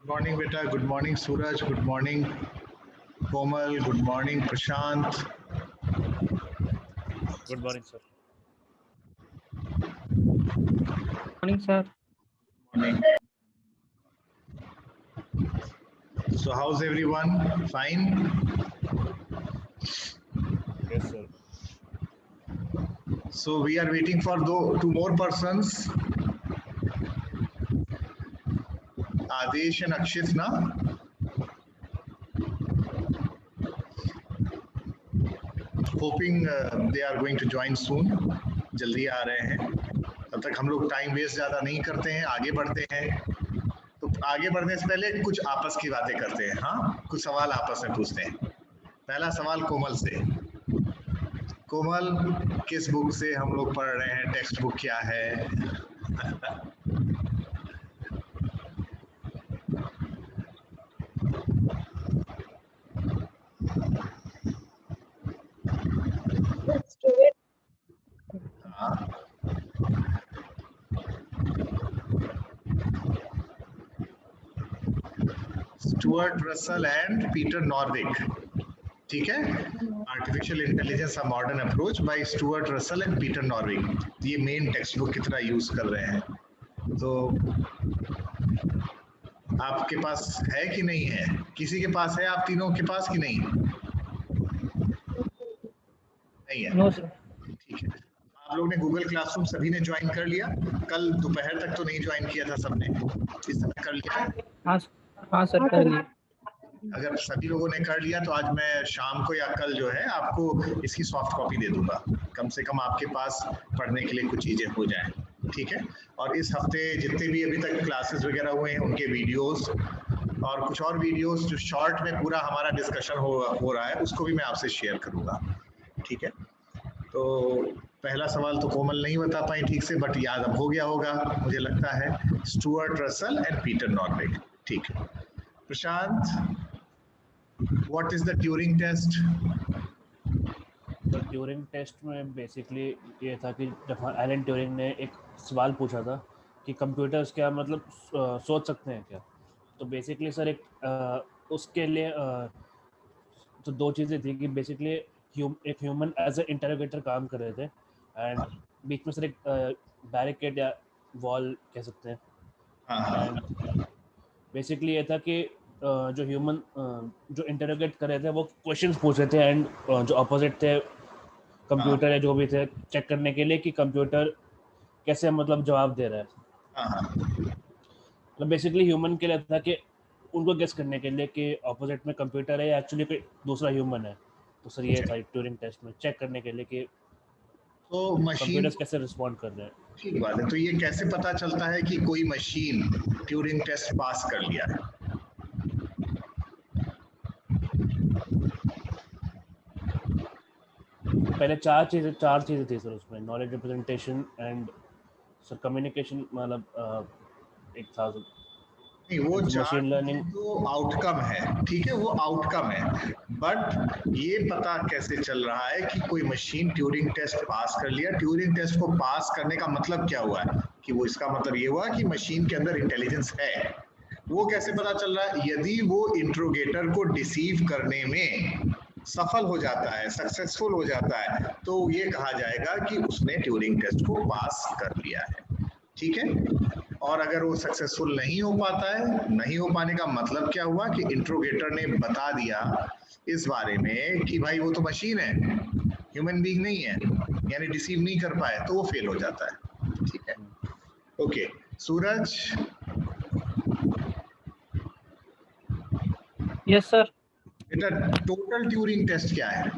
Morning बेटा, good morning Suraj, good morning Komal, good morning Prashant. Good morning sir. Morning sir. Morning. So how's everyone? Fine? Yes sir. So we are waiting for two more persons. Adesh and Akshit na? Hoping they are going to join soon. जल्दी आ रहे हैं। तब तक हम लोग time waste ज़्यादा नहीं करते हैं, आगे बढ़ते हैं। तो आगे बढ़ने से पहले कुछ आपस की बातें करते हैं। हाँ, कुछ सवाल आपस में पूछते हैं। पहला सवाल कोमल से। कोमल, किस बुक से हम लोग पढ़ रहे हैं? टेक्स्ट बुक क्या है? Stuart Russell and Peter Norvig, ठीक है। Artificial intelligence a modern approach by Stuart Russell and Peter Norvig. ये मेन टेक्स्ट बुक की तरह यूज कर रहे हैं। तो आपके पास है कि नहीं है? किसी के पास है? आप तीनों के पास कि नहीं? नहीं है? No sir. ठीक है। आप लोग ने गूगल क्लासरूम सभी ने ज्वाइन कर लिया? कल दोपहर तक तो नहीं ज्वाइन किया था सबने, इस समय कर लिया? हाँ सर, कर लिया। अगर सभी लोगों ने कर लिया तो आज मैं शाम को या कल जो है आपको इसकी सॉफ्ट कॉपी दे दूंगा। कम से कम आपके पास पढ़ने के लिए कुछ चीजें हो जाएं, ठीक है। और इस हफ्ते जितने भी अभी तक क्लासेस वगैरह हुए हैं उनके वीडियोस और कुछ और वीडियोस जो शॉर्ट में पूरा हमारा डिस्कशन हो रहा है उसको भी मैं आपसे शेयर करूंगा, ठीक है। तो पहला सवाल तो कोमल नहीं बता पाई ठीक से, बट याद अब हो गया होगा मुझे लगता है। Stuart Russell and Peter Norvig, ठीक है। Prashant, what is the Turing test? तो ट्यूरिंग टेस्ट में बेसिकली ये था कि जब एलन ट्यूरिंग ने एक सवाल पूछा था कि कंप्यूटर्स क्या मतलब सोच सकते हैं क्या। तो बेसिकली सर उसके लिए तो दो चीज़ें थी कि बेसिकली एक ह्यूमन एज ए इंटरोगेटर काम कर रहे थे एंड बीच में सर एक बैरिकेड या वॉल कह सकते हैं। एंड बेसिकली ये था कि जो ह्यूमन जो इंटरोगेट कर रहे थे वो क्वेश्चंस पूछ रहे थे एंड जो अपोजिट थे कंप्यूटर या जो भी थे चेक करने के लिए कि कंप्यूटर कैसे मतलब जवाब दे रहा है। मतलब बेसिकली ह्यूमन के लिए था कि उनको गेस करने के लिए कि अपोजिट में कंप्यूटर है या एक्चुअली कोई दूसरा ह्यूमन है। तो सर ये था ट्यूरिंग टेस्ट में चेक करने के लिए कि तो कंप्यूटर्स कैसे रिस्पॉन्ड कर रहे हैं। ठीक बात है। तो ये कैसे पता चलता है कि कोई मशीन ट्यूरिंग टेस्ट पास कर लिया है? पहले चार चीज़ें थी सर उसमें, knowledge representation and sir communication, मतलब एक था नहीं, वो मशीन लर्निंग जो आउटकम है, ठीक है, वो आउटकम है, बट ये पता कैसे चल रहा है कि कोई मशीन ट्यूरिंग टेस्ट पास कर लिया? ट्यूरिंग टेस्ट को पास करने का मतलब क्या हुआ है कि वो, इसका मतलब ये हुआ कि मशीन के अंदर इंटेलिजेंस है। वो कैसे पता चल रहा है? यदि वो इंट्रोगेटर को डिसीव करने में सफल हो जाता है, सक्सेसफुल हो जाता है, तो ये कहा जाएगा कि उसने ट्यूरिंग टेस्ट को पास कर लिया है, ठीक है। और अगर वो सक्सेसफुल नहीं हो पाता है, नहीं हो पाने का मतलब क्या हुआ कि इंट्रोगेटर ने बता दिया इस बारे में कि भाई वो तो मशीन है, ह्यूमन बीइंग नहीं है, यानी डिसीव नहीं कर पाए, तो वो फेल हो जाता है, ठीक है। ओके, सूरज। Yes sir. बेटा, टोटल ट्यूरिंग टेस्ट क्या है?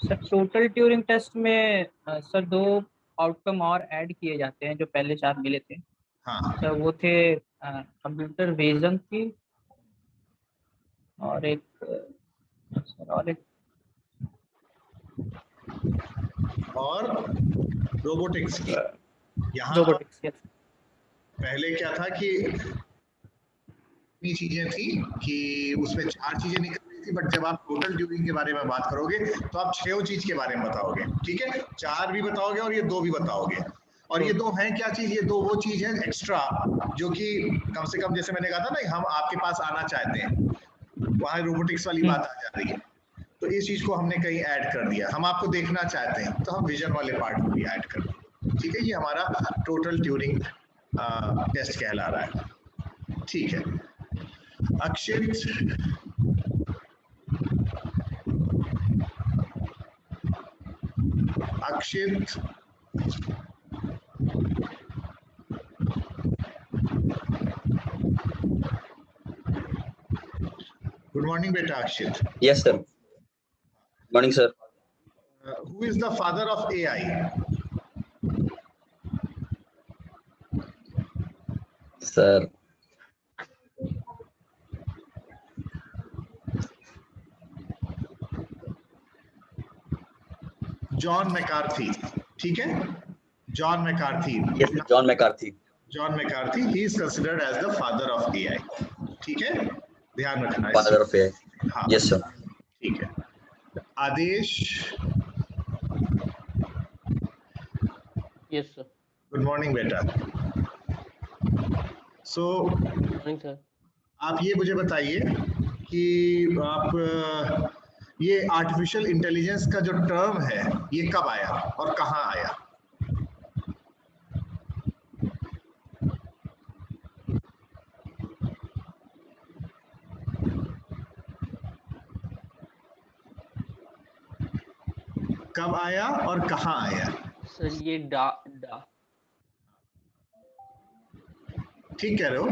सर टोटल ट्यूरिंग टेस्ट में सर दो आउटकम और ऐड किए जाते हैं जो पहले 4 मिले थे। हाँ, तो वो थे कंप्यूटर विजन की और एक और रोबोटिक्स की। यहाँ रोबोटिक्स। यस। पहले क्या था कि चीजें थी कि उसमें 4 चीजें निकल रही थी, बट जब आप टोटल ट्यूरिंग के बारे में बात करोगे तो आप 6 चीज के बारे में बताओगे, ठीक है। 4 भी बताओगे और ये 2 भी बताओगे। और ये दो हैं क्या चीज, ये दो वो चीज है एक्स्ट्रा जो कि कम से कम, जैसे मैंने कहा था ना, हम आपके पास आना चाहते हैं, वहां रोबोटिक्स वाली बात आ जा रही है, तो इस चीज को हमने कहीं ऐड कर दिया। हम आपको देखना चाहते हैं तो हम विजन वाले पार्ट को भी ऐड कर दिया। ठीक है, ये हमारा टोटल ट्यूरिंग टेस्ट कहला रहा है। ठीक है, अक्षित, अक्षित, गुड मॉर्निंग बेटा अक्षित। Yes sir, morning sir. Who is the father of AI? Sir John McCarthy. ठीक है, John McCarthy. Yes, John McCarthy. John McCarthy, he is considered as the father of AI। ठीक है, ध्यान रखना। Father of AI. हाँ, yes sir. ठीक है। Aadesh. Yes sir. Good morning बेटा। So morning sir. आप ये मुझे बताइए कि आप ये आर्टिफिशियल इंटेलिजेंस का जो टर्म है ये कब आया और कहाँ आया? कब आया और कहाँ आया? सर ये डा ठीक कह रहे हो।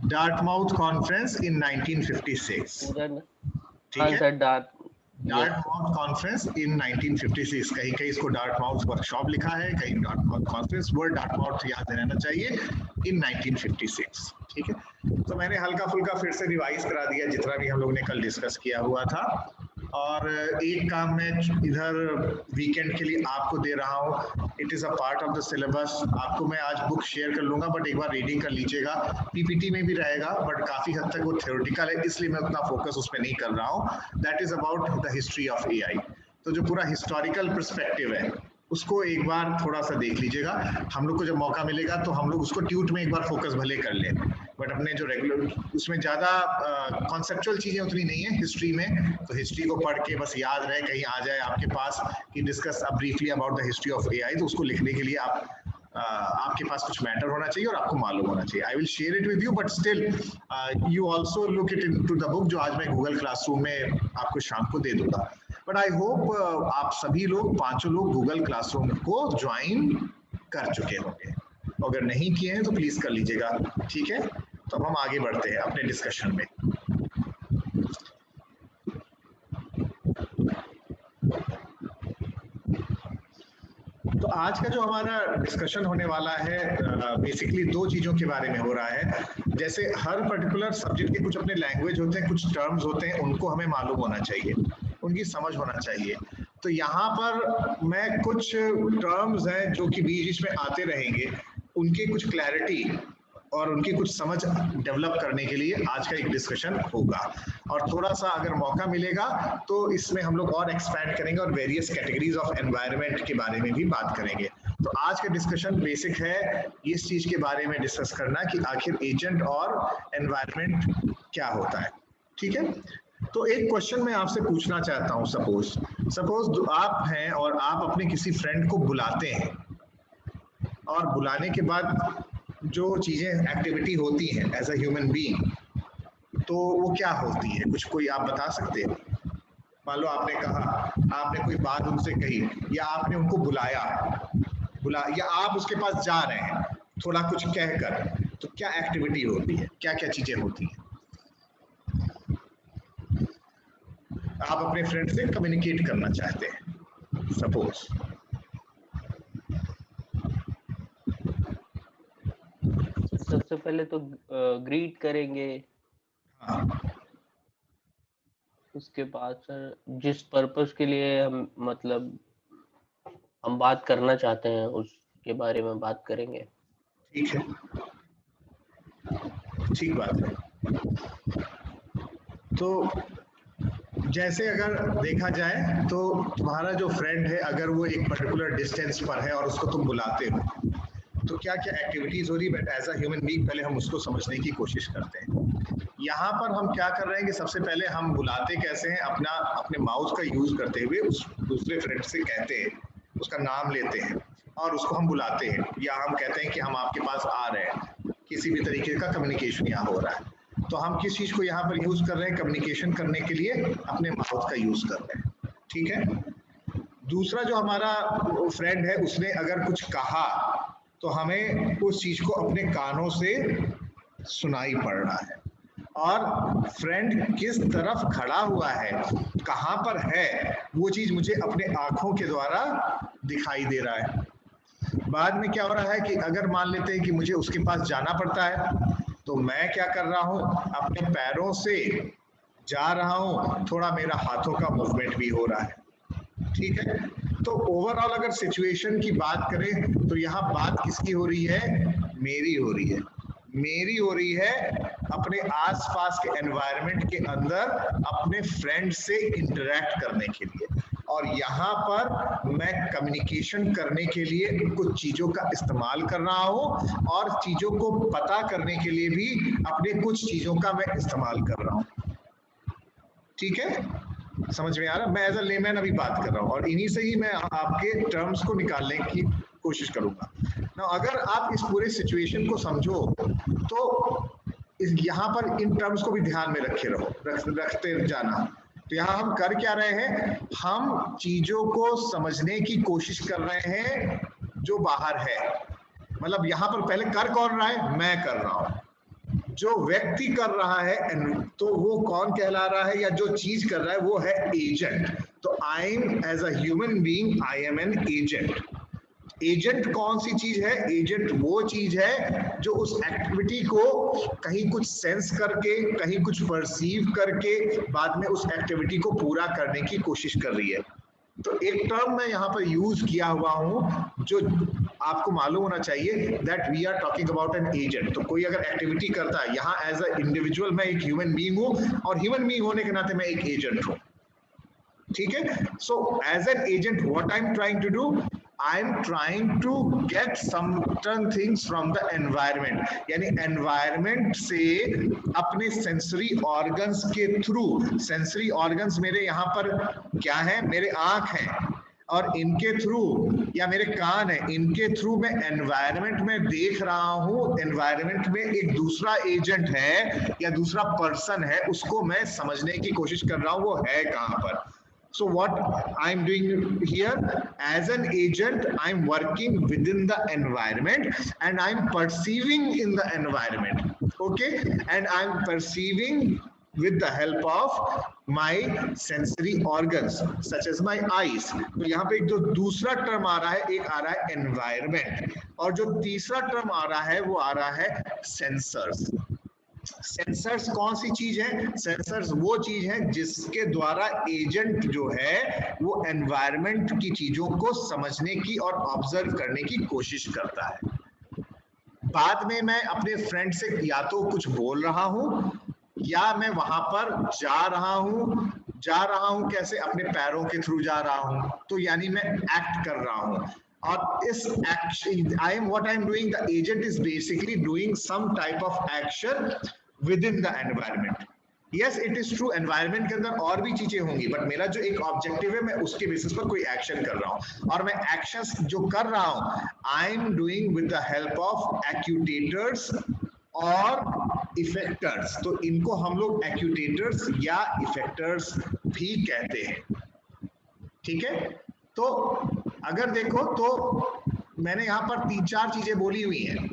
Dartmouth conference in 1956। ठीक हाँ है, सर, डार्टमाउथ कॉन्फ्रेंस इन 1956। कहीं कहीं इसको डार्टमाउथ वर्कशॉप लिखा है, कहीं डार्टमाउथ कॉन्फ्रेंस। वर्ड डार्टमाउथ याद रहना चाहिए, इन 1956। ठीक है, तो मैंने हल्का फुल्का फिर से रिवाइज करा दिया जितना भी हम लोग ने कल डिस्कस किया हुआ था। और एक काम मैं इधर वीकेंड के लिए आपको दे रहा हूँ, it is a part of the syllabus. आपको मैं आज बुक शेयर कर लूंगा, बट एक बार रीडिंग कर लीजिएगा। पीपीटी में भी रहेगा, बट काफ़ी हद तक वो थ्योरेटिकल है, इसलिए मैं उतना फोकस उस पर नहीं कर रहा हूँ। That is about the history of AI. तो जो पूरा हिस्टोरिकल पर्सपेक्टिव है उसको एक बार थोड़ा सा देख लीजिएगा। हम लोग को जब मौका मिलेगा तो हम लोग उसको ट्यूट में एक बार फोकस भले कर लें, बट अपने जो रेगुलर उसमें ज़्यादा कॉन्सेप्चुअल चीज़ें उतनी नहीं है हिस्ट्री में। तो हिस्ट्री को पढ़ के बस याद रहे, कहीं आ जाए आपके पास कि discuss briefly about the history of AI, तो उसको लिखने के लिए आपके पास कुछ मैटर होना चाहिए और आपको मालूम होना चाहिए। I will share it with you, but still you also look it into the book, जो आज मैं गूगल क्लासरूम में आपको शाम को दे दूंगा। बट आई होप आप सभी लोग, पांचों लोग गूगल क्लासरूम को ज्वाइन कर चुके होंगे। अगर नहीं किए हैं तो प्लीज कर लीजिएगा। ठीक है, तो अब हम आगे बढ़ते हैं अपने डिस्कशन में। तो आज का जो हमारा डिस्कशन होने वाला है बेसिकली दो चीजों के बारे में हो रहा है। जैसे हर पर्टिकुलर सब्जेक्ट के कुछ अपने लैंग्वेज होते हैं, कुछ टर्म्स होते हैं, उनको हमें मालूम होना चाहिए, उनकी समझ होना चाहिए। तो यहाँ पर मैं कुछ टर्म्स हैं जो कि बीच बीच में आते रहेंगे, उनकी कुछ क्लैरिटी और उनकी कुछ समझ डेवलप करने के लिए आज का एक डिस्कशन होगा। और थोड़ा सा अगर मौका मिलेगा तो इसमें हम लोग और एक्सपैंड करेंगे और वेरियस कैटेगरीज ऑफ एनवायरनमेंट के बारे में भी बात करेंगे। तो आज का डिस्कशन बेसिक है इस चीज के बारे में डिस्कस करना कि आखिर एजेंट और एनवायरनमेंट क्या होता है। ठीक है, तो एक क्वेश्चन मैं आपसे पूछना चाहता हूँ। सपोज आप हैं और आप अपने किसी फ्रेंड को बुलाते हैं, और बुलाने के बाद जो चीजें एक्टिविटी होती हैं एज अ ह्यूमन बीइंग, तो वो क्या होती है? कुछ कोई आप बता सकते हैं? मान लो आपने कहा, आपने कोई बात उनसे कही, या आपने उनको बुलाया या आप उसके पास जा रहे हैं थोड़ा कुछ कहकर, तो क्या एक्टिविटी होती है, क्या क्या चीजें होती हैं? आप अपने फ्रेंड से कम्युनिकेट करना चाहते हैं सपोज, सबसे पहले तो ग्रीट करेंगे। हाँ, उसके बाद सर जिस पर्पस के लिए हम मतलब हम बात करना चाहते हैं उसके बारे में बात करेंगे। ठीक है, ठीक बात है। तो जैसे अगर देखा जाए तो तुम्हारा जो फ्रेंड है अगर वो एक पर्टिकुलर डिस्टेंस पर है और उसको तुम बुलाते हो तो क्या क्या एक्टिविटीज हो रही, but as a human being पहले हम उसको समझने की कोशिश करते हैं। यहाँ पर हम क्या कर रहे हैं कि सबसे पहले हम बुलाते कैसे हैं, अपने माउथ का यूज करते हुए उस दूसरे फ्रेंड से कहते हैं, उसका नाम लेते हैं और उसको हम बुलाते हैं, या हम कहते हैं कि हम आपके पास आ रहे हैं। किसी भी तरीके का कम्युनिकेशन यहाँ हो रहा है। तो हम किस चीज को यहाँ पर यूज कर रहे हैं, कम्युनिकेशन करने के लिए अपने माउथ का यूज कर रहे हैं। ठीक है। दूसरा जो हमारा फ्रेंड है उसने अगर कुछ कहा तो हमें उस चीज को अपने कानों से सुनाई पड़ रहा है, और फ्रेंड किस तरफ खड़ा हुआ है, कहाँ पर है, वो चीज मुझे अपने आंखों के द्वारा दिखाई दे रहा है। बाद में क्या हो रहा है कि अगर मान लेते हैं कि मुझे उसके पास जाना पड़ता है तो मैं क्या कर रहा हूँ, अपने पैरों से जा रहा हूँ, थोड़ा मेरा हाथों का मूवमेंट भी हो रहा है। ठीक है। तो ओवरऑल अगर सिचुएशन की बात करें तो यहाँ बात किसकी हो रही है, मेरी हो रही है। मेरी हो रही है अपने आसपास के एनवायरनमेंट के अंदर अपने फ्रेंड से इंटरेक्ट करने के लिए, और यहाँ पर मैं कम्युनिकेशन करने के लिए कुछ चीजों का इस्तेमाल कर रहा हूँ, और चीजों को पता करने के लिए भी अपने कुछ चीजों का मैं इस्तेमाल कर रहा हूँ। ठीक है, समझ में आ रहा? मैं एज अ लेमैन अभी बात कर रहा हूँ और इन्हीं से ही मैं आपके टर्म्स को निकालने की कोशिश करूंगा। ना अगर आप इस पूरे सिचुएशन को समझो तो यहाँ पर इन टर्म्स को भी ध्यान में रखते जाना। तो यहाँ हम कर क्या रहे हैं, हम चीजों को समझने की कोशिश कर रहे हैं जो बाहर है। मतलब यहाँ पर पहले कर कौन रहा है, मैं कर रहा हूँ। जो व्यक्ति कर रहा है तो वो कौन कहला रहा है, या जो चीज कर रहा है वो है एजेंट। तो I am as a human being, I am an agent. Agent कौन सी चीज है, एजेंट वो चीज है जो उस एक्टिविटी को कहीं कुछ सेंस करके, कहीं कुछ परसीव करके बाद में उस एक्टिविटी को पूरा करने की कोशिश कर रही है। तो एक टर्म मैं यहाँ पर यूज किया हुआ हूँ जो आपको मालूम होना चाहिए, that we are talking about an agent. तो कोई अगर एक्टिविटी करता है, यहाँ एज अ इंडिविजुअल मैं एक ह्यूमन बीइंग हूँ, और ह्यूमन बीइंग होने के नाते मैं एक एजेंट हूँ। ठीक है। So as an agent what I am trying to do, I am trying to get certain things from the environment, यानी environment से अपने sensory organs के through, sensory organs मेरे यहाँ पर क्या है, मेरे आँख हैं, और इनके थ्रू या मेरे कान है, इनके थ्रू मैं एनवायरनमेंट में देख रहा हूँ। एनवायरनमेंट में एक दूसरा एजेंट है या दूसरा पर्सन है, उसको मैं समझने की कोशिश कर रहा हूँ वो है कहाँ पर। So what I'm doing here, as an agent, I'm working within the environment and I'm perceiving in the environment. Okay, and I'm perceiving with the help of my sensory organs such as my eyes. तो यहाँ पे एक जो दूसरा term आ रहा है, एक आ रहा है environment, और जो तीसरा टर्म आ रहा है वो आ रहा है sensors. सेंसर्स कौन सी चीज है, सेंसर्स वो चीज है जिसके द्वारा एजेंट जो है वो एनवायरनमेंट की चीजों को समझने की और ऑब्जर्व करने की कोशिश करता है। बाद में मैं अपने फ्रेंड से या तो कुछ बोल रहा हूं या मैं वहां पर जा रहा हूं कैसे, अपने पैरों के थ्रू जा रहा हूं, तो यानी मैं एक्ट कर रहा हूं। और इस action, what I'm doing, the agent is basically doing some type of action within the environment. Yes, it is true, environment के अंदर और भी चीजें होंगी, बट मेरा जो एक ऑब्जेक्टिव है मैं उसके बेसिस पर कोई एक्शन कर रहा हूँ, और मैं एक्शंस जो कर रहा हूँ I am doing with the help of actuators और इफेक्टर्स। तो इनको हम लोग एक्यूटेटर्स या इफेक्टर्स भी कहते हैं। ठीक है। तो अगर देखो तो मैंने यहाँ पर 3-4 चीजें बोली हुई हैं,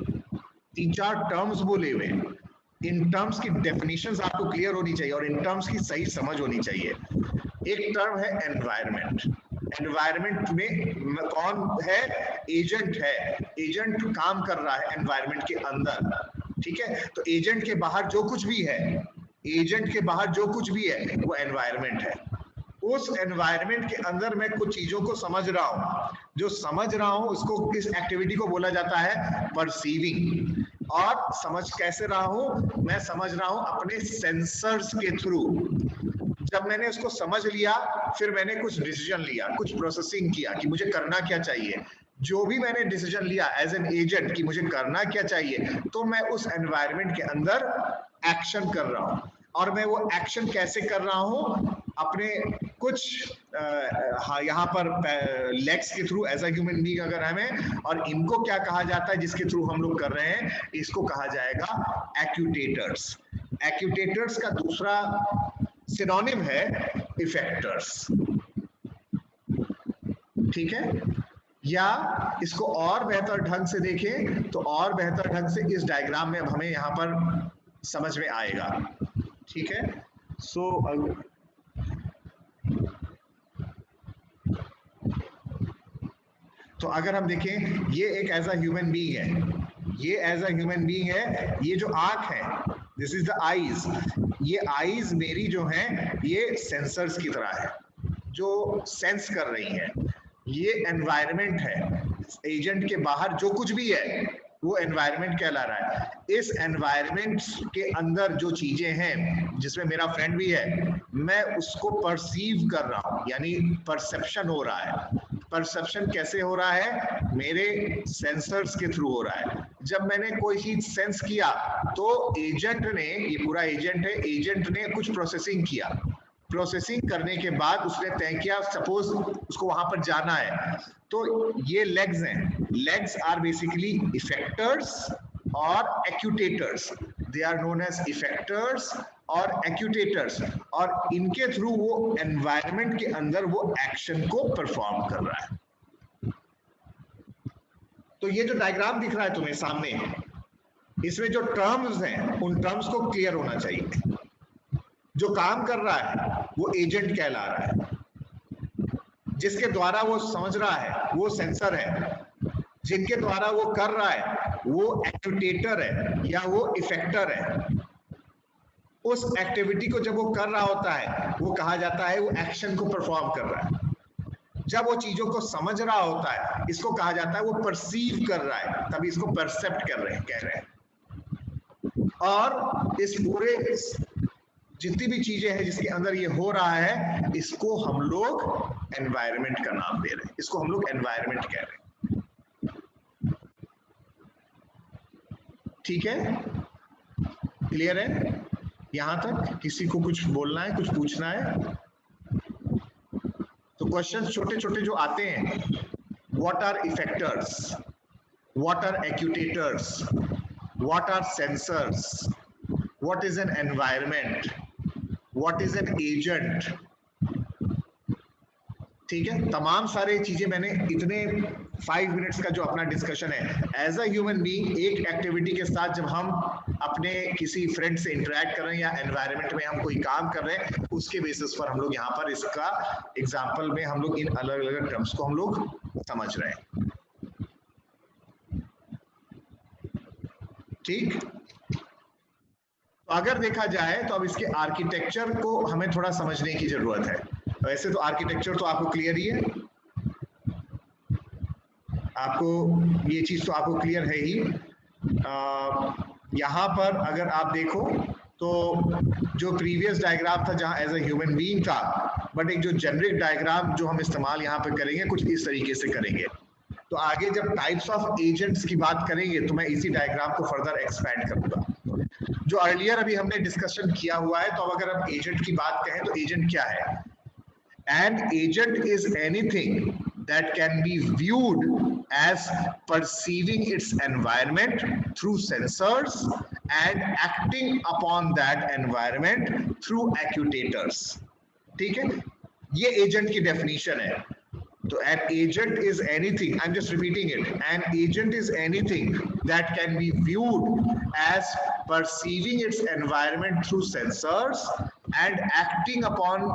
3-4 टर्म्स बोले हुए हैं। इन टर्म्स की डेफिनेशंस आपको क्लियर होनी चाहिए और इन टर्म्स की सही समझ होनी चाहिए। एक टर्म है एनवायरनमेंट। एनवायरनमेंट में कौन है, एजेंट है। एजेंट काम कर रहा है एनवायरनमेंट के अंदर। ठीक है। तो एजेंट के बाहर जो कुछ भी है, एजेंट के बाहर जो कुछ भी है वो एनवायरनमेंट है। उस एनवायरनमेंट के अंदर मैं कुछ चीजों को समझ रहा हूं, जो समझ रहा हूं उसको, इस एक्टिविटी को बोला जाता है परसीविंग। और समझ कैसे रहा हूं, मैं समझ रहा हूं अपने सेंसर्स के थ्रू। जब मैंने उसको समझ लिया, फिर मैंने कुछ डिसीजन लिया, कुछ प्रोसेसिंग किया कि मुझे करना क्या चाहिए। जो भी मैंने डिसीजन लिया एज एन एजेंट कि मुझे करना क्या चाहिए, तो मैं उस एनवायरनमेंट के अंदर एक्शन कर रहा हूँ। और मैं वो एक्शन कैसे कर रहा हूँ, अपने कुछ यहाँ पर लेग्स के through as a human being अगर हमें, और इनको क्या कहा जाता है जिसके थ्रू हम लोग कर रहे हैं, इसको कहा जाएगा एक्यूटेटर्स। एक्यूटेटर्स का दूसरा सिनोनिम है इफेक्टर्स, ठीक है। या इसको और बेहतर ढंग से देखें तो और बेहतर ढंग से इस डायग्राम में अब हमें यहाँ पर समझ में आएगा, ठीक है। सो तो अगर हम देखें, ये एक एज अ ह्यूमन बीइंग है, ये एज अ ह्यूमन बीइंग है, ये जो आंख है, दिस इज द आईज, ये आईज मेरी जो है ये सेंसर्स की तरह है जो सेंस कर रही है। ये एनवायरनमेंट है, एजेंट के बाहर जो कुछ भी है वो एनवायरनमेंट कहला रहा है। इस एनवायरनमेंट के अंदर जो चीजें हैं, जिसमें मेरा फ्रेंड भी है, मैं उसको परसीव कर रहा हूं, यानी परसेप्शन हो रहा है। परसेप्शन कैसे हो रहा है? मेरे सेंसर्स के थ्रू हो रहा है। जब मैंने कोई चीज सेंस किया तो एजेंट ने, ये पूरा एजेंट है, एजेंट ने कुछ प्रोसेसिंग किया। प्रोसेसिंग करने के बाद उसने तय किया, सपोज उसको वहां पर जाना है, तो ये लेग्स हैं। लेग्स आर बेसिकली इफेक्टर्स और actuators. They are known as effectors और एक्यूटेटर्स, और इनके थ्रू वो एनवायरनमेंट के अंदर वो एक्शन को परफॉर्म कर रहा है। तो ये जो डायग्राम दिख रहा है तुम्हें सामने, इसमें जो टर्म्स हैं उन टर्म्स को क्लियर होना चाहिए। जो काम कर रहा है वो एजेंट कहला रहा है, जिसके द्वारा वो समझ रहा है वो सेंसर है, जिनके द्वारा वो कर रहा है वो एक्यूटेटर है या वो इफेक्टर है। उस एक्टिविटी को जब वो कर रहा होता है वो कहा जाता है वो एक्शन को परफॉर्म कर रहा है। जब वो चीजों को समझ रहा होता है इसको कहा जाता है वो परसीव कर रहा है, तभी इसको परसेप्ट कर रहे हैं, कह रहे हैं। और इस पूरे जितनी भी चीजें हैं जिसके अंदर ये हो रहा है, इसको हम लोग एनवायरनमेंट का नाम दे रहे हैं, इसको हम लोग एनवायरनमेंट कह रहे हैं, ठीक है। क्लियर है यहां तक? किसी को कुछ बोलना है, कुछ पूछना है? तो क्वेश्चन छोटे छोटे जो आते हैं, what are effectors, what are actuators, what are sensors, what is an environment, what is an agent, ठीक है। तमाम सारे चीजें मैंने इतने 5 मिनट्स का जो अपना डिस्कशन है, एज अ ह्यूमन बीइंग एक एक्टिविटी के साथ जब हम अपने किसी फ्रेंड से इंटरेक्ट कर रहे हैं या एनवायरनमेंट में हम कोई काम कर रहे हैं, उसके बेसिस पर हम लोग यहाँ पर इसका एग्जाम्पल में हम लोग इन अलग अलग टर्म्स को हम लोग समझ रहे हैं, ठीक। तो अगर देखा जाए तो अब इसके आर्किटेक्चर को हमें थोड़ा समझने की जरूरत है। वैसे तो आर्किटेक्चर तो आपको क्लियर ही है, आपको ये चीज तो आपको क्लियर है ही। यहाँ पर अगर आप देखो तो जो प्रीवियस डायग्राम था जहाँ एज अ ह्यूमन बीइंग था, बट एक जो जेनरिक डायग्राम जो हम इस्तेमाल यहाँ पे करेंगे कुछ इस तरीके से करेंगे। तो आगे जब टाइप्स ऑफ एजेंट्स की बात करेंगे तो मैं इसी डायग्राम को फर्दर एक्सपैंड करूंगा। जो अर्लियर अभी हमने डिस्कशन किया हुआ है, तो अब अगर हम एजेंट की बात कहें तो एजेंट क्या है? An agent is anything that can be viewed as perceiving its environment through sensors and acting upon that environment through actuators, ठीक है। ये एजेंट की डेफिनेशन है। तो an agent is anything, I'm just repeating it, an agent is anything that can be viewed as perceiving its environment through sensors and acting upon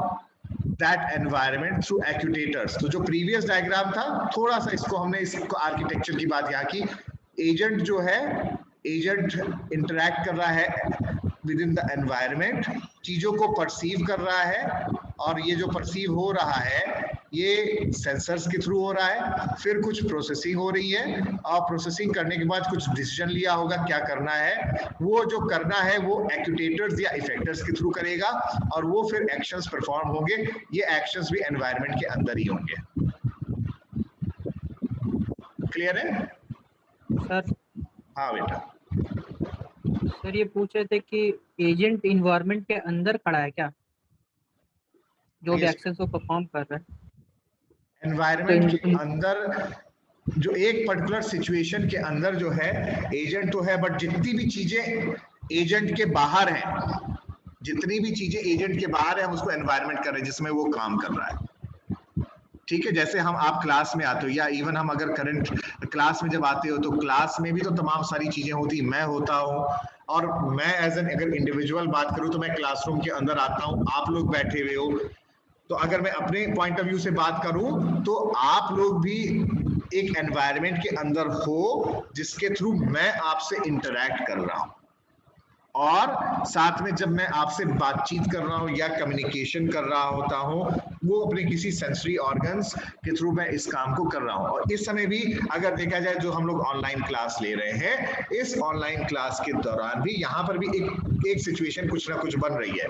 that environment through actuators। तो जो previous diagram था, थोड़ा सा इसको हमने इसको architecture की बात यहाँ की। एजेंट जो है, एजेंट इंटरैक्ट कर रहा है विद इन द एनवायरनमेंट, चीजों को परसीव कर रहा है, और ये जो परसीव हो रहा है ये सेंसर्स के थ्रू हो रहा है, फिर कुछ प्रोसेसिंग हो रही है और प्रोसेसिंग करने के बाद कुछ डिसीजन लिया होगा क्या करना है, वो जो करना है वो एक्यूटेटर्स या इफेक्टर्स के थ्रू करेगा और वो फिर एक्शंस परफॉर्म होंगे। ये एक्शंस भी एनवायरनमेंट के अंदर ही होंगे। क्लियर है सर? हाँ बेटा। सर ये पूछ रहे थे कि एजेंट इन्वायरमेंट के अंदर खड़ा है क्या, जो भी एक्शंस को परफॉर्म कर रहा है? एनवायरनमेंट के अंदर जो एक पर्टिकुलर सिचुएशन के अंदर जो है एजेंट तो है, बट जितनी भी चीजें एजेंट के बाहर हैं, जितनी भी चीजें एजेंट के बाहर है हम उसको एनवायरनमेंट कर रहे हैं जिसमें वो काम कर रहा है। ठीक है, जैसे हम आप क्लास में आते हो या इवन हम अगर करंट क्लास में जब आते हो तो क्लास में भी तो तमाम सारी चीजें होती, मैं होता हूँ और मैं एज एन अगर इंडिविजुअल बात करूँ तो मैं क्लासरूम के अंदर आता हूँ, आप लोग बैठे हुए हो, तो अगर मैं अपने पॉइंट ऑफ व्यू से बात करूं तो आप लोग भी एक एनवायरनमेंट के अंदर हो जिसके थ्रू मैं आपसे इंटरैक्ट कर रहा हूं और साथ में जब मैं आपसे बातचीत कर रहा हूं या कम्युनिकेशन कर रहा होता हूं वो अपने किसी सेंसरी ऑर्गन्स के थ्रू मैं इस काम को कर रहा हूं। और इस समय भी अगर देखा जाए जो हम लोग ऑनलाइन क्लास ले रहे हैं, इस ऑनलाइन क्लास के दौरान भी यहाँ पर भी एक सिचुएशन कुछ ना कुछ बन रही है।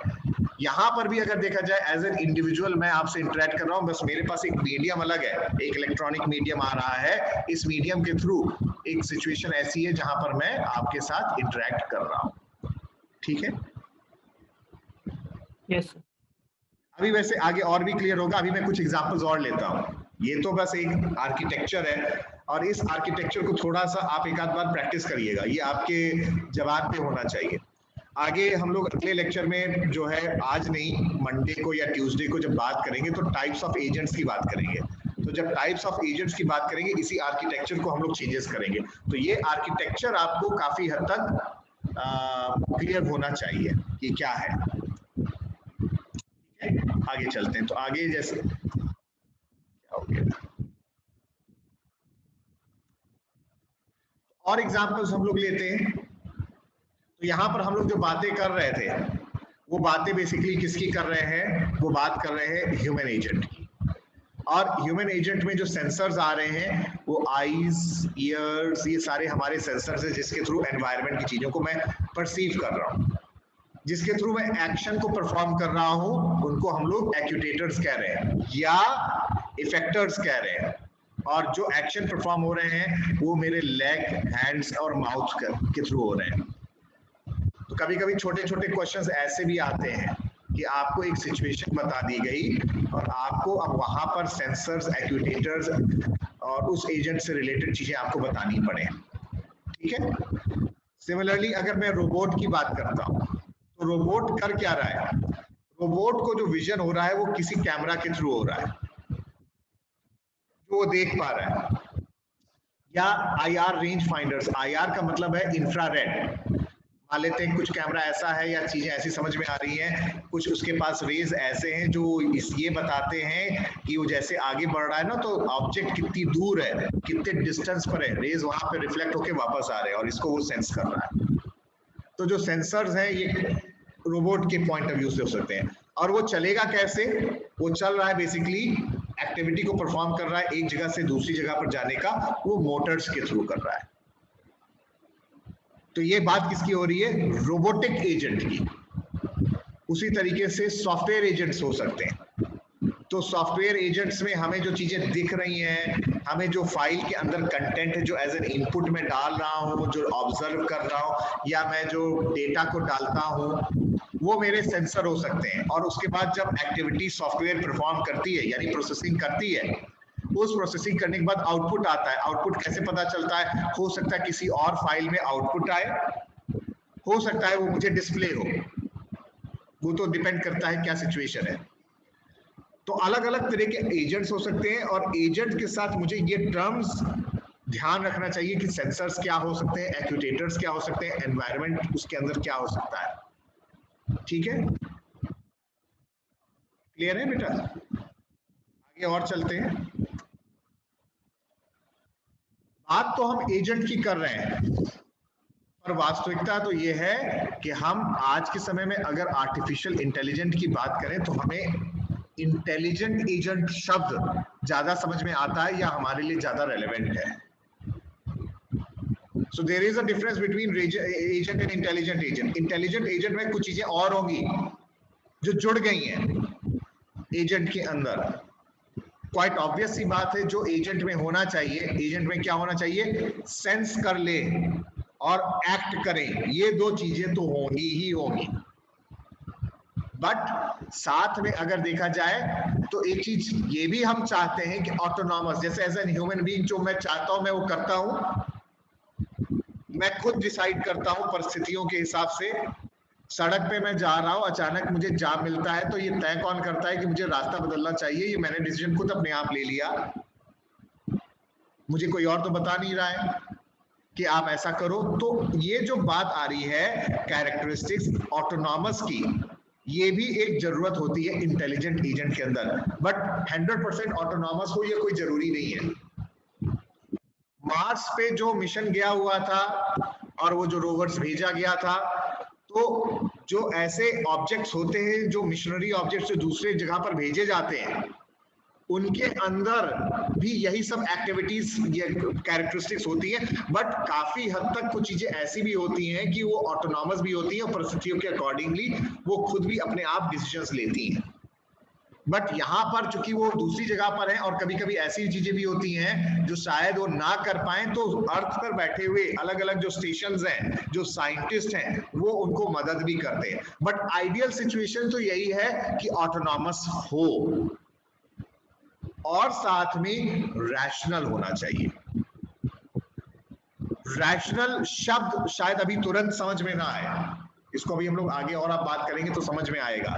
यहाँ पर भी अगर देखा जाए एज एन इंडिविजुअल मैं आपसे इंटरेक्ट कर रहा हूँ, बस मेरे पास एक मीडियम अलग है, एक इलेक्ट्रॉनिक मीडियम आ रहा है, इस मीडियम के थ्रू एक सिचुएशन ऐसी है जहां पर मैं आपके साथ इंटरेक्ट कर रहा हूँ। ठीक है? Yes sir. अभी वैसे आगे और भी क्लियर होगा, अभी मैं कुछ एग्जांपल्स और लेता हूँ। ये तो बस एक आर्किटेक्चर है और इस आर्किटेक्चर को थोड़ा सा आप एक आध बार प्रैक्टिस करिएगा, ये आपके जवाब पे होना चाहिए। आगे हम लोग अगले लेक्चर में जो है आज नहीं मंडे को या ट्यूसडे को जब बात करेंगे तो टाइप्स ऑफ एजेंट्स की बात करेंगे। तो जब टाइप्स ऑफ एजेंट्स की बात करेंगे इसी आर्किटेक्चर को हम लोग चेंजेस करेंगे। तो ये आर्किटेक्चर आपको काफी हद तक क्लियर होना चाहिए कि क्या है। ठीक है, आगे चलते हैं। तो आगे जैसे और एग्जांपल्स हम लोग लेते हैं। तो यहाँ पर हम लोग जो बातें कर रहे थे वो बातें बेसिकली किसकी कर रहे हैं, वो बात कर रहे हैं ह्यूमन एजेंट की। और ह्यूमन एजेंट में जो सेंसर्स आ रहे हैं वो आईज, ईयर्स, ये सारे हमारे सेंसर्स हैं जिसके थ्रू एनवायरनमेंट की चीजों को मैं परसीव कर रहा हूँ, जिसके थ्रू मैं एक्शन को परफॉर्म कर रहा हूँ, उनको हम लोग एक्यूटेटर्स कह रहे हैं या इफेक्टर्स कह रहे हैं। और जो एक्शन परफॉर्म हो रहे हैं वो मेरे लेग, हैंड्स और माउथ के थ्रू हो रहे हैं। तो कभी कभी छोटे छोटे क्वेश्चंस ऐसे भी आते हैं कि आपको एक सिचुएशन बता दी गई और आपको अब वहां पर सेंसर्स, एक्यूटेटर्स और उस एजेंट से रिलेटेड चीजें आपको बतानी पड़े। ठीक है? सिमिलरली अगर मैं रोबोट की बात करता हूं तो रोबोट कर क्या रहा है, रोबोट को जो विजन हो रहा है वो किसी कैमरा के थ्रू हो रहा है जो वो देख पा रहा है, या IR रेंज फाइंडर्स, IR का मतलब है इंफ्रारेड। मान लेते हैं कुछ कैमरा ऐसा है या चीजें ऐसी समझ में आ रही हैं, कुछ उसके पास रेज ऐसे हैं जो ये बताते हैं कि वो जैसे आगे बढ़ रहा है ना तो ऑब्जेक्ट कितनी दूर है, कितने डिस्टेंस पर है, रेज वहां पे रिफ्लेक्ट होके वापस आ रहे हैं और इसको वो सेंस कर रहा है। तो जो सेंसर्स हैं ये रोबोट के पॉइंट ऑफ व्यू से हो सकते हैं। और वो चलेगा कैसे, वो चल रहा है बेसिकली एक्टिविटी को परफॉर्म कर रहा है, एक जगह से दूसरी जगह पर जाने का वो मोटर्स के थ्रू कर रहा है। तो ये बात किसकी हो रही है, रोबोटिक एजेंट की। उसी तरीके से सॉफ्टवेयर एजेंट्स हो सकते हैं। तो सॉफ्टवेयर एजेंट्स में हमें जो चीजें दिख रही हैं, हमें जो फाइल के अंदर कंटेंट है जो एज एन इनपुट में डाल रहा हूँ, जो ऑब्जर्व कर रहा हूँ या मैं जो डेटा को डालता हूँ वो मेरे सेंसर हो सकते हैं। और उसके बाद जब एक्टिविटी सॉफ्टवेयर परफॉर्म करती है यानी प्रोसेसिंग करती है, उस प्रोसेसिंग करने के बाद आउटपुट आता है। आउटपुट कैसे पता चलता है, हो सकता है किसी और फाइल में आउटपुट आए, हो सकता है वो मुझे डिस्प्ले हो, वो तो डिपेंड करता है क्या सिचुएशन है। तो अलग अलग तरह के एजेंट्स हो सकते हैं और एजेंट के साथ मुझे ये टर्म्स ध्यान रखना चाहिए कि सेंसर्स क्या हो सकते हैं, एक्यूटेटर्स क्या हो सकते हैं, एनवायरनमेंट उसके अंदर क्या हो सकता है। ठीक है, क्लियर है बेटा? आगे और चलते हैं। बात तो हम एजेंट की कर रहे हैं पर वास्तविकता तो ये है कि हम आज के समय में अगर आर्टिफिशियल इंटेलिजेंस की बात करें तो हमें इंटेलिजेंट एजेंट शब्द ज्यादा समझ में आता है या हमारे लिए ज्यादा रेलेवेंट है? So there is a difference between agent and intelligent agent. Intelligent agent में कुछ चीजें और होंगी जो जुड़ गई हैं एजेंट के अंदर। क्वाइट ऑब्वियस सी बात है, जो एजेंट में होना चाहिए, एजेंट में क्या होना चाहिए? सेंस कर ले और एक्ट करें, ये दो चीजें तो होंगी ही होंगी। बट साथ में अगर देखा जाए तो एक चीज ये भी हम चाहते हैं कि ऑटोनॉमस, जैसे एज एन ह्यूमन बीइंग जो मैं चाहता हूं मैं वो करता हूं, मैं खुद डिसाइड करता हूं परिस्थितियों के हिसाब से। सड़क पे मैं जा रहा हूं, अचानक मुझे जाम मिलता है, तो ये तय कौन करता है कि मुझे रास्ता बदलना चाहिए? ये मैंने डिसीजन खुद अपने आप ले लिया, मुझे कोई और तो बता नहीं रहा है कि आप ऐसा करो। तो ये जो बात आ रही है कैरेक्टरिस्टिक्स ऑटोनॉमस की, ये भी एक जरूरत होती है इंटेलिजेंट एजेंट के अंदर। बट 100% ऑटोनॉमस हो ये कोई जरूरी नहीं है। मार्स पे जो मिशन गया हुआ था और वो जो रोवर्स भेजा गया था, तो जो ऐसे ऑब्जेक्ट्स होते हैं, जो मिशनरी ऑब्जेक्ट्स जो दूसरे जगह पर भेजे जाते हैं, उनके अंदर भी यही सब एक्टिविटीज ये कैरेक्टरिस्टिक्स होती है। बट काफी हद तक कुछ चीजें ऐसी भी होती हैं कि वो ऑटोनॉमस भी होती हैं और परिस्थितियों के अकॉर्डिंगली वो खुद भी अपने आप डिसीजंस लेती हैं। बट यहाँ पर चूंकि वो दूसरी जगह पर है और कभी कभी ऐसी चीजें भी होती हैं जो शायद वो ना कर पाए, तो अर्थ पर बैठे हुए अलग अलग जो स्टेशंस हैं, जो साइंटिस्ट हैं, वो उनको मदद भी करते हैं। बट आइडियल सिचुएशन तो यही है कि ऑटोनॉमस हो और साथ में रैशनल होना चाहिए। रैशनल शब्द शायद अभी तुरंत समझ में ना आए, इसको अभी हम लोग आगे और आप बात करेंगे तो समझ में आएगा।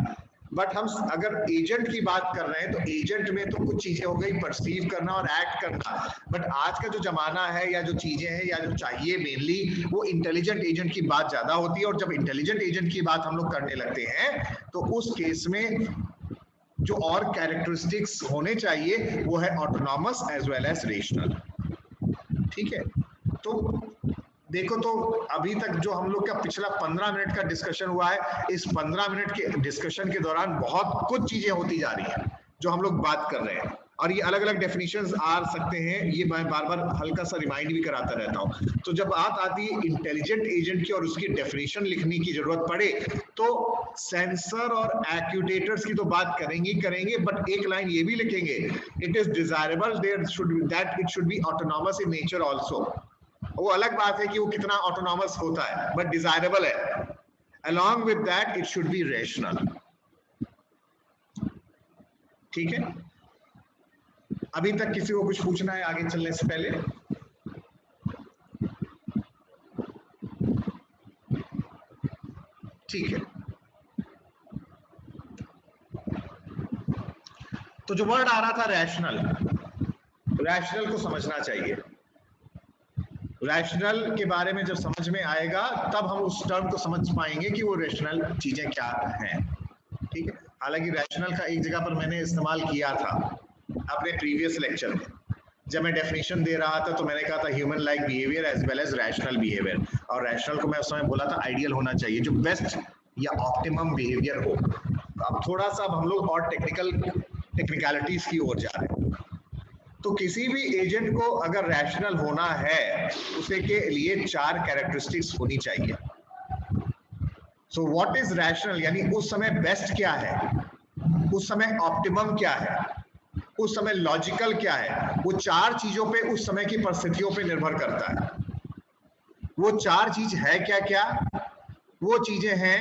बट हम अगर एजेंट की बात कर रहे हैं तो एजेंट में तो कुछ चीजें हो गई, परसीव करना और एक्ट करना। बट आज का जो जमाना है या जो चीजें हैं या जो चाहिए मेनली, वो इंटेलिजेंट एजेंट की बात ज्यादा होती है। और जब इंटेलिजेंट एजेंट की बात हम लोग करने लगते हैं तो उस केस में जो और कैरेक्टरिस्टिक्स होने चाहिए वो है autonomous as well as rational. ठीक है, तो देखो, तो अभी तक जो हम लोग का पिछला 15 मिनट का डिस्कशन हुआ है, इस 15 मिनट के डिस्कशन के दौरान बहुत कुछ चीजें होती जा रही हैं जो हम लोग बात कर रहे हैं, और ये अलग अलग डेफिनेशंस आ सकते हैं। ये मैं बार बार हल्का सा रिमाइंड भी कराता रहता हूँ। तो जब बात आती है इंटेलिजेंट एजेंट की और उसकी डेफिनेशन लिखने की जरूरत पड़े तो सेंसर और एक्यूटेटर्स की तो बात करेंगे, बट एक लाइन ये भी लिखेंगे, it is desirable that it should be autonomous in nature also. वो अलग बात है कि वो कितना ऑटोनॉमस होता है, बट डिजायरेबल है। Along with that it should be rational. ठीक है, अभी तक किसी को कुछ पूछना है आगे चलने से पहले? ठीक है, तो जो वर्ड आ रहा था रैशनल, रैशनल को समझना चाहिए। रैशनल के बारे में जब समझ में आएगा तब हम उस टर्म को समझ पाएंगे कि वो रैशनल चीजें क्या हैं। ठीक है, हालांकि रैशनल का एक जगह पर मैंने इस्तेमाल किया था अपने प्रीवियस लेक्चर में, जब मैं डेफिनेशन दे रहा था तो मैंने कहा था human like behaviour as well as rational behaviour. और रैशनल को मैं उस समय बोला था आइडियल होना चाहिए, जो बेस्ट या ऑप्टिमम बिहेवियर हो। तो अब थोड़ा सा हम लोग और टेक्निकलिटीज की ओर जा रहे हैं। तो किसी भी एजेंट को अगर रैशनल होना है, उसे के लिए 4 कैरेक्टरिस्टिक्स होनी चाहिए। सो व्हाट इज रैशनल, यानी उस समय बेस्ट क्या है, उस समय ऑप्टिमम क्या है, उस समय लॉजिकल क्या है, वो 4 चीजों पे उस समय की परिस्थितियों पे निर्भर करता है। वो 4 चीज है क्या क्या? वो चीजें हैं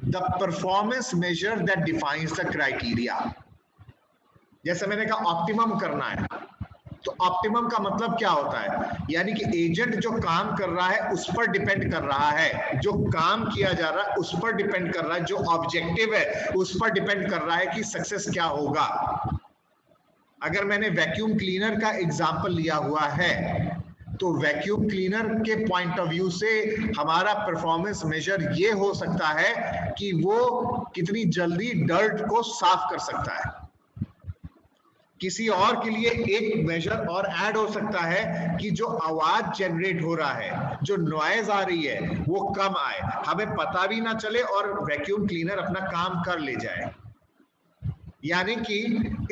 the performance measure that defines the criteria. जैसे मैंने कहा ऑप्टिमम करना है, तो ऑप्टिमम का मतलब क्या होता है? यानी कि एजेंट जो काम कर रहा है उस पर डिपेंड कर रहा है, जो काम किया जा रहा है उस पर डिपेंड कर रहा है, जो ऑब्जेक्टिव है उस पर डिपेंड कर रहा है कि सक्सेस क्या होगा। अगर मैंने वैक्यूम क्लीनर का एग्जांपल लिया हुआ है तो वैक्यूम क्लीनर के पॉइंट ऑफ व्यू से हमारा परफॉर्मेंस मेजर ये हो सकता है कि वो कितनी जल्दी डर्ट को साफ कर सकता है। किसी और के लिए एक मेजर और ऐड हो सकता है कि जो आवाज जनरेट हो रहा है, जो नॉइज आ रही है, वो कम आए, हमें पता भी ना चले और वैक्यूम क्लीनर अपना काम कर ले जाए। यानी कि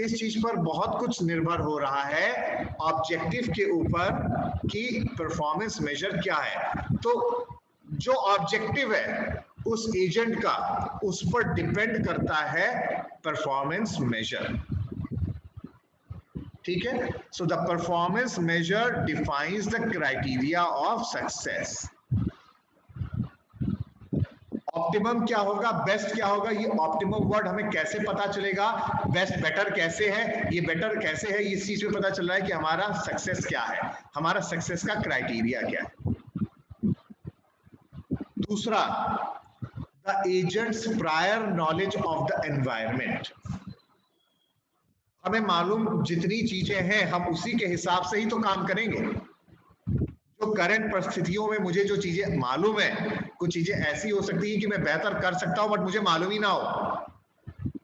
इस चीज पर बहुत कुछ निर्भर हो रहा है ऑब्जेक्टिव के ऊपर कि परफॉर्मेंस मेजर क्या है। तो जो ऑब्जेक्टिव है उस एजेंट का, उस पर डिपेंड करता है परफॉर्मेंस मेजर। ठीक है, so the performance measure defines the criteria of success. Optimum क्या होगा, बेस्ट क्या होगा, ये ऑप्टिमम वर्ड हमें कैसे पता चलेगा, बेस्ट बेटर कैसे है, ये बेटर कैसे है, इस चीज में पता चल रहा है कि हमारा सक्सेस क्या है, हमारा सक्सेस का क्राइटेरिया क्या है। दूसरा, the agent's prior knowledge of the environment. हमें मालूम जितनी चीजें हैं हम उसी के हिसाब से ही तो काम करेंगे। जो करंट परिस्थितियों में मुझे जो चीजें मालूम है, कुछ चीजें ऐसी हो सकती है कि मैं बेहतर कर सकता हूं बट मुझे मालूम ही ना हो,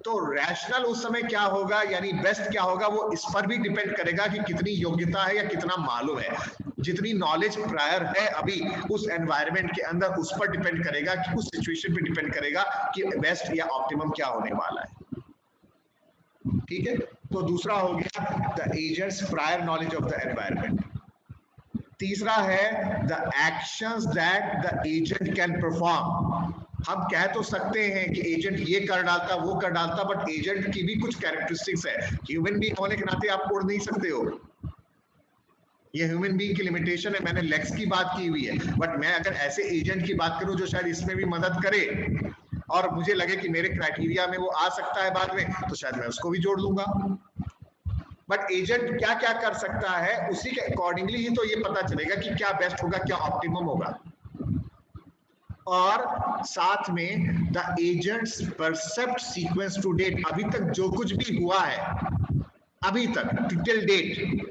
तो रैशनल उस समय क्या होगा, यानी बेस्ट क्या होगा, वो इस पर भी डिपेंड करेगा कि कितनी योग्यता है या कितना मालूम है। जितनी नॉलेज प्रायर है अभी उस एनवायरनमेंट के अंदर, उस पर डिपेंड करेगा कि उस सिचुएशन पे डिपेंड करेगा कि बेस्ट या ऑप्टिमम क्या होने वाला है। ठीक है, तो दूसरा हो गया the agent's prior knowledge of the environment. तीसरा है the actions that the agent can perform. हम कह तो सकते हैं कि एजेंट ये कर डालता वो कर डालता, बट एजेंट की भी कुछ कैरेक्टरिस्टिक्स है। ह्यूमन बीइंग होने के नाते आप उड़ नहीं सकते हो, ये ह्यूमन बीइंग की लिमिटेशन है। मैंने लेग्स की बात की हुई है, बट मैं अगर ऐसे एजेंट की बात करूं जो शायद इसमें भी मदद करे और मुझे लगे कि मेरे क्राइटेरिया में वो आ सकता है बाद में, तो शायद मैं उसको भी जोड़ लूंगा। बट एजेंट क्या क्या कर सकता है उसी के अकॉर्डिंगली ही तो ये पता चलेगा कि क्या बेस्ट होगा, क्या ऑप्टिमम होगा। और साथ में the agent's percept sequence to date. अभी तक जो कुछ भी हुआ है, अभी तक टिल डेट,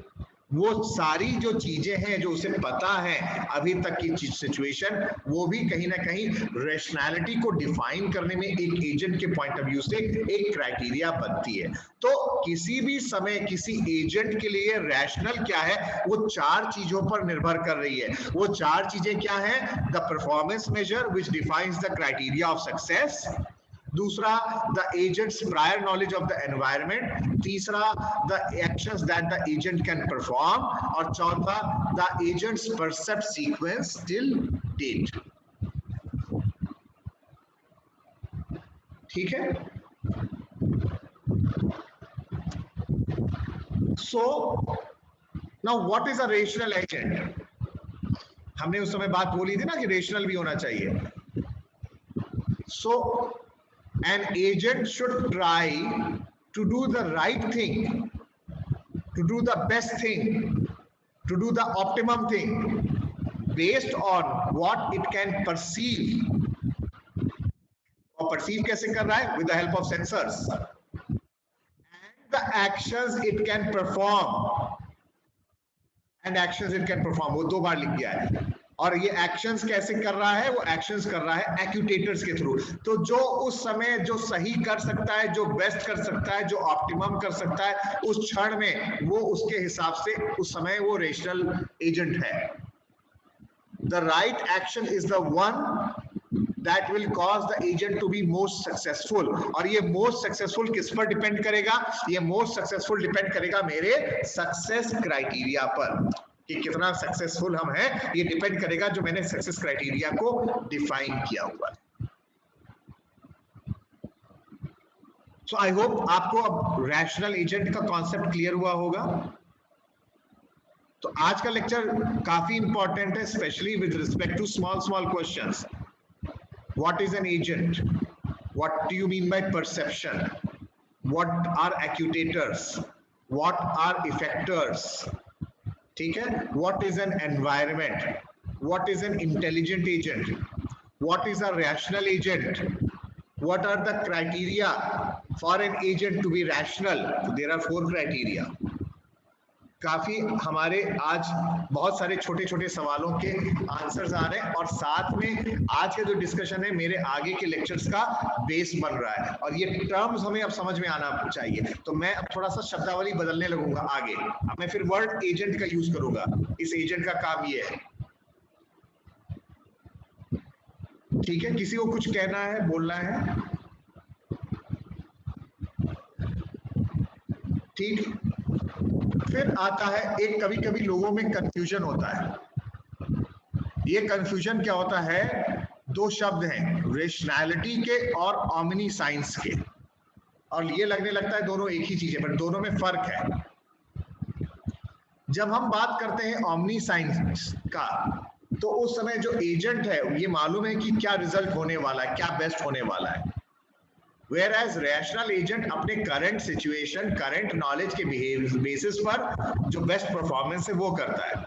वो सारी जो चीजें हैं जो उसे पता है अभी तक की सिचुएशन, वो भी कहीं ना कहीं रैशनैलिटी को डिफाइन करने में एक एजेंट के पॉइंट ऑफ व्यू से एक क्राइटेरिया बनती है। तो किसी भी समय किसी एजेंट के लिए रैशनल क्या है, वो चार चीजों पर निर्भर कर रही है। वो चार चीजें क्या है, the performance measure which defines the criteria of success, दूसरा the agent's prior knowledge of the environment, तीसरा the actions that the agent can perform, और चौथा the agent's percept sequence till date. ठीक है, so now what is a rational agent. हमने उस समय बात बोली थी ना कि रेशनल भी होना चाहिए। सो an agent should try to do the right thing, to do the best thing, to do the optimum thing based on what it can perceive. और perceive कैसे कर रहा है, with the help of sensors, and the actions it can perform, and actions it can perform, वो दो बार लिख दिया है। और ये एक्शंस कैसे कर रहा है, वो एक्शंस कर रहा है एक्यूटेटर्स के थ्रू। तो जो उस समय जो सही कर सकता है, जो बेस्ट कर सकता है, जो ऑप्टिमम कर सकता है, उस क्षण में वो उसके हिसाब से उस समय वो रेशनल एजेंट है। The right action is the one that will cause the agent to be most successful. और ये मोस्ट सक्सेसफुल किस पर डिपेंड करेगा, ये मोस्ट सक्सेसफुल डिपेंड करेगा मेरे सक्सेस क्राइटेरिया पर, कि कितना सक्सेसफुल हम हैं, ये डिपेंड करेगा जो मैंने सक्सेस क्राइटेरिया को डिफाइन किया हुआ है। सो आई होप आपको अब रैशनल एजेंट का कॉन्सेप्ट क्लियर हुआ होगा। तो आज का लेक्चर काफी इंपॉर्टेंट है, specially with respect to small questions. What is an agent, what do you mean by perception, what are actuators, what are effectors, ठीक है, what is an environment, what is an intelligent agent, what is a rational agent, what are the criteria for an agent to be rational. So there are 4 criteria. काफी हमारे आज बहुत सारे छोटे छोटे सवालों के आंसर्स आ रहे हैं, और साथ में आज का जो डिस्कशन है मेरे आगे के लेक्चर्स का बेस बन रहा है, और ये टर्म्स हमें अब समझ में आना चाहिए। तो मैं अब थोड़ा सा शब्दावली बदलने लगूंगा आगे। अब मैं फिर वर्ड एजेंट का यूज करूंगा। इस एजेंट का काम ये है, ठीक है। किसी को कुछ कहना है, बोलना है? ठीक, फिर आता है एक, कभी कभी लोगों में कंफ्यूजन होता है। ये कंफ्यूजन क्या होता है, दो शब्द हैं, रेशनैलिटी के और ओमनी साइंस के, और ये लगने लगता है दोनों एक ही चीज है, पर दोनों में फर्क है। जब हम बात करते हैं ओमनी साइंस का, तो उस समय जो एजेंट है ये मालूम है कि क्या रिजल्ट होने वाला है, क्या बेस्ट होने वाला है। वेयर एज रैशनल एजेंट अपने करंट सिचुएशन, करंट नॉलेज के बेसिस पर जो बेस्ट परफॉर्मेंस है वो करता है।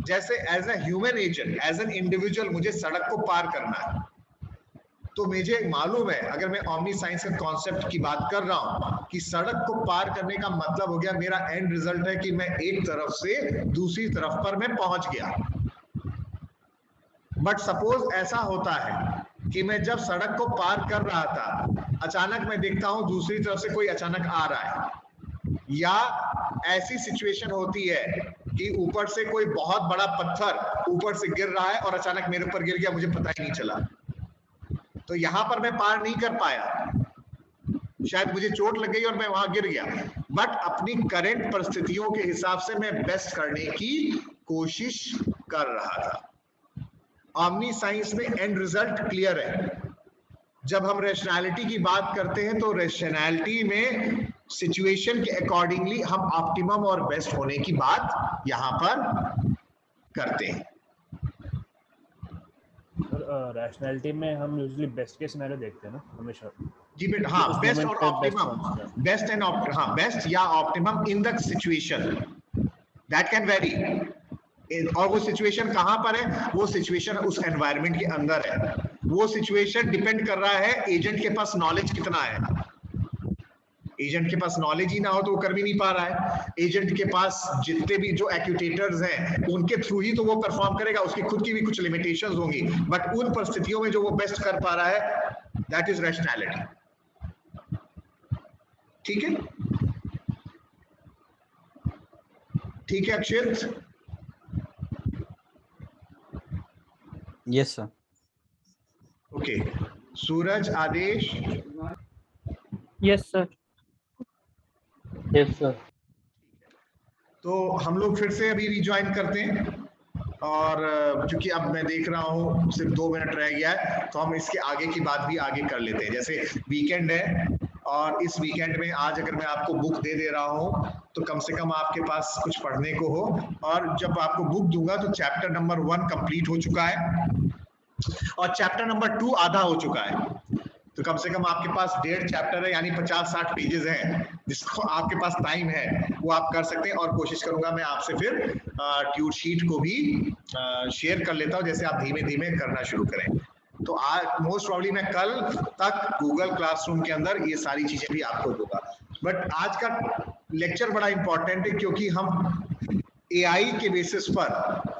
जैसे as a human agent, as an individual मुझे सड़क को पार करना है, तो मुझे मालूम है, अगर मैं ओमनी साइंस के कॉन्सेप्ट की बात कर रहा हूं कि सड़क को पार करने का मतलब हो गया, मेरा एंड रिजल्ट है कि मैं एक तरफ से दूसरी तरफ पर मैं पहुंच गया। बट सपोज ऐसा होता है कि मैं जब सड़क को पार कर रहा था, अचानक मैं देखता हूं दूसरी तरफ से कोई अचानक आ रहा है, या ऐसी सिचुएशन होती है कि ऊपर से कोई बहुत बड़ा पत्थर ऊपर से गिर रहा है और अचानक मेरे ऊपर गिर गया, मुझे पता ही नहीं चला, तो यहां पर मैं पार नहीं कर पाया, शायद मुझे चोट लग गई और मैं वहां गिर गया। बट अपनी करंट परिस्थितियों के हिसाब से मैं बेस्ट करने की कोशिश कर रहा था। ओमनी साइंस में एंड रिजल्ट क्लियर है। जब हम रैशनैलिटी की बात करते हैं तो रैशनैलिटी में सिचुएशन के अकॉर्डिंगली हम ऑप्टिमम और बेस्ट होने की बात यहां पर करते हैं। रैशनैलिटी में हम यूजुअली बेस्ट केस सिनेरियो देखते हैं ना हमेशा। जी बेटा, हाँ, बेस्ट और ऑप्टिमम, बेस्ट एंड हाँ, बेस्ट या optimum in the situation, that can very. और वो सिचुएशन कहां पर है, वो सिचुएशन उस एनवायरनमेंट के अंदर है, वो सिचुएशन डिपेंड कर रहा है एजेंट के पास नॉलेज कितना है। एजेंट के पास नॉलेज ही ना हो तो वो कर भी नहीं पा रहा है। एजेंट के पास जितने भी जो एक्यूटेटर्स हैं उनके थ्रू ही तो वो परफॉर्म करेगा, उसकी खुद की भी कुछ लिमिटेशंस होंगी, बट उन परिस्थितियों में जो वो बेस्ट कर पा रहा है, दैट इज रैशनैलिटी। ठीक है, ठीक है Akshit? Yes sir. Okay, Suraj, Aadesh? Yes sir. Yes sir. तो हम लोग फिर से अभी रिज्वाइन करते हैं, और क्योंकि अब मैं देख रहा हूँ सिर्फ 2 मिनट रह गया है, तो हम इसके आगे की बात भी आगे कर लेते हैं। जैसे वीकेंड है, और इस वीकेंड में आज अगर मैं आपको बुक दे रहा हूँ तो कम से कम आपके पास कुछ पढ़ने को हो, और जब आपको बुक दूंगा तो चैप्टर नंबर 1 कंप्लीट हो चुका है और चैप्टर नंबर 2 आधा हो चुका है, तो कम से कम आपके पास 1.5 चैप्टर है, यानी 50-60 पेजेस हैं, जिसको आपके पास टाइम है वो आप कर सकते हैं। और कोशिश करूंगा मैं आपसे फिर ट्यूट शीट को भी शेयर कर लेता हूं, जैसे आप धीमे धीमे करना शुरू करें। तो आज मोस्ट प्रॉब्ली मैं कल तक गूगल क्लासरूम के अंदर ये सारी चीजें भी आपको दूंगा। बट आज का लेक्चर बड़ा इंपॉर्टेंट है, क्योंकि हम एआई के बेसिस पर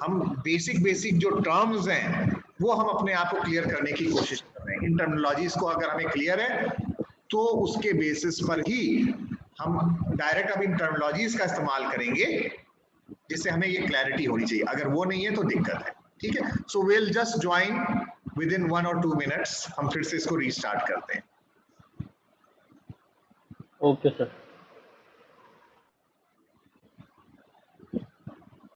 हम बेसिक जो टर्म्स हैं वो हम अपने आप को क्लियर करने की कोशिश कर रहे हैं। इन टर्मिनोलॉजीज को अगर हमें क्लियर है तो उसके बेसिस पर ही हम डायरेक्ट अब इन टर्मिनोलॉजीज का इस्तेमाल करेंगे, जिससे हमें ये क्लैरिटी होनी चाहिए। अगर वो नहीं है तो दिक्कत है। ठीक है, so will just join with in 1 or 2 minutes। हम फिर से इसको रीस्टार्ट करते हैं। Okay sir.